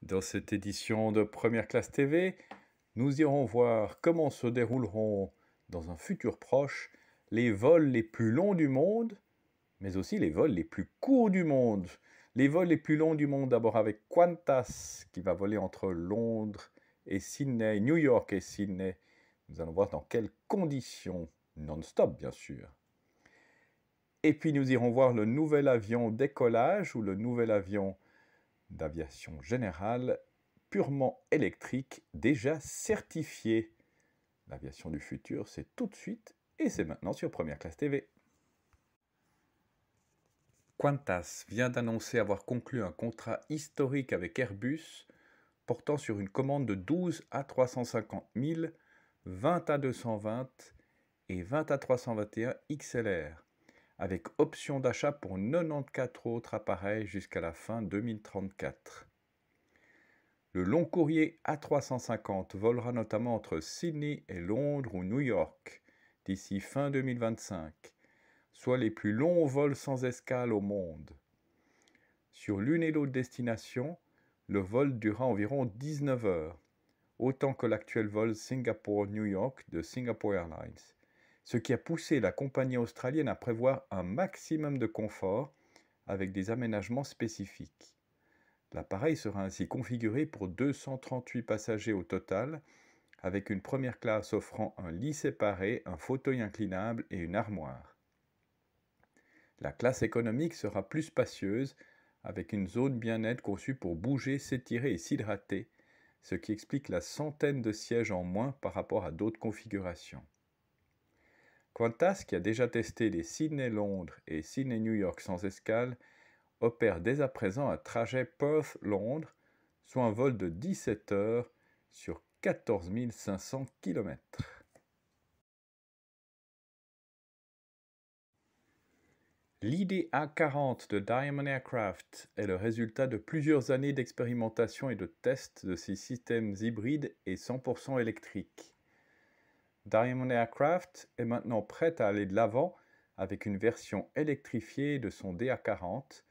Dans cette édition de Première Classe TV, nous irons voir comment se dérouleront dans un futur proche les vols les plus longs du monde, mais aussi les vols les plus courts du monde. Les vols les plus longs du monde d'abord avec Qantas qui va voler entre Londres et Sydney, New York et Sydney. Nous allons voir dans quelles conditions, non-stop bien sûr. Et puis nous irons voir le nouvel avion décollage ou le nouvel avion d'aviation générale purement électrique déjà certifié. L'aviation du futur, c'est tout de suite et c'est maintenant sur Première Classe TV. Qantas vient d'annoncer avoir conclu un contrat historique avec Airbus portant sur une commande de 12 A350 000, 20 A220 et 20 A321 XLR, avec option d'achat pour 94 autres appareils jusqu'à la fin 2034. Le long courrier A350 volera notamment entre Sydney et Londres ou New York d'ici fin 2025, soit les plus longs vols sans escale au monde. Sur l'une et l'autre destination, le vol durera environ 19 heures, autant que l'actuel vol Singapour-New York de Singapore Airlines, ce qui a poussé la compagnie australienne à prévoir un maximum de confort avec des aménagements spécifiques. L'appareil sera ainsi configuré pour 238 passagers au total, avec une première classe offrant un lit séparé, un fauteuil inclinable et une armoire. La classe économique sera plus spacieuse, avec une zone bien-être conçue pour bouger, s'étirer et s'hydrater, ce qui explique la centaine de sièges en moins par rapport à d'autres configurations. Qantas, qui a déjà testé les Sydney-Londres et Sydney-New York sans escale, opère dès à présent un trajet Perth-Londres, soit un vol de 17 heures sur 14 500 km. L'IDA-40 de Diamond Aircraft est le résultat de plusieurs années d'expérimentation et de tests de ces systèmes hybrides et 100% électriques. Diamond Aircraft est maintenant prête à aller de l'avant avec une version électrifiée de son DA-40,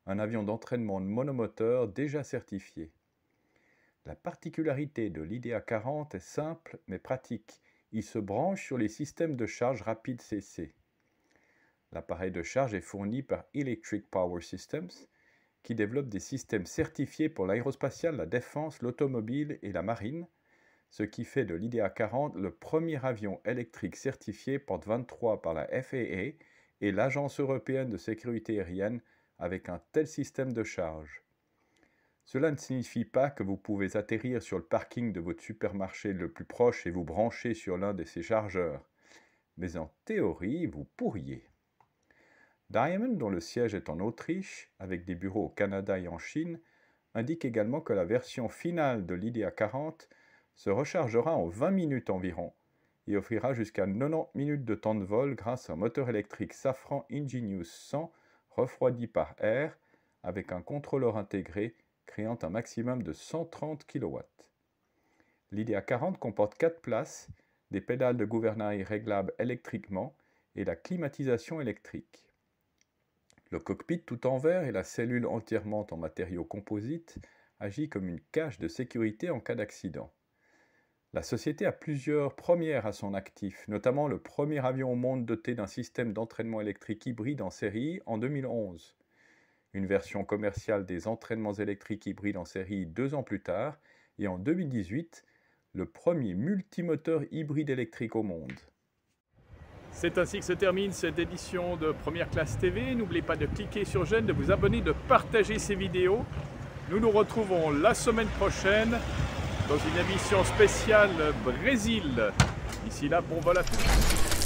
un avion d'entraînement monomoteur déjà certifié. La particularité de l'IDA-40 est simple mais pratique. Il se branche sur les systèmes de charge rapide CC. L'appareil de charge est fourni par Electric Power Systems, qui développe des systèmes certifiés pour l'aérospatiale, la défense, l'automobile et la marine, ce qui fait de l'IDA-40 le premier avion électrique certifié Part 23 par la FAA et l'Agence européenne de sécurité aérienne avec un tel système de charge. Cela ne signifie pas que vous pouvez atterrir sur le parking de votre supermarché le plus proche et vous brancher sur l'un de ses chargeurs, mais en théorie, vous pourriez. Diamond, dont le siège est en Autriche, avec des bureaux au Canada et en Chine, indique également que la version finale de l'IDA-40 se rechargera en 20 minutes environ et offrira jusqu'à 90 minutes de temps de vol grâce à un moteur électrique Safran Ingenious 100 refroidi par air avec un contrôleur intégré créant un maximum de 130 kW. L'IDA-40 comporte 4 places, des pédales de gouvernail réglables électriquement et la climatisation électrique. Le cockpit tout en verre et la cellule entièrement en matériaux composites agit comme une cage de sécurité en cas d'accident. La société a plusieurs premières à son actif, notamment le premier avion au monde doté d'un système d'entraînement électrique hybride en série en 2011, une version commerciale des entraînements électriques hybrides en série 2 ans plus tard, et en 2018, le premier multimoteur hybride électrique au monde. C'est ainsi que se termine cette édition de Première Classe TV. N'oubliez pas de cliquer sur j'aime, de vous abonner, de partager ces vidéos. Nous nous retrouvons la semaine prochaine dans une émission spéciale Brésil. D'ici là, bon vol à tous.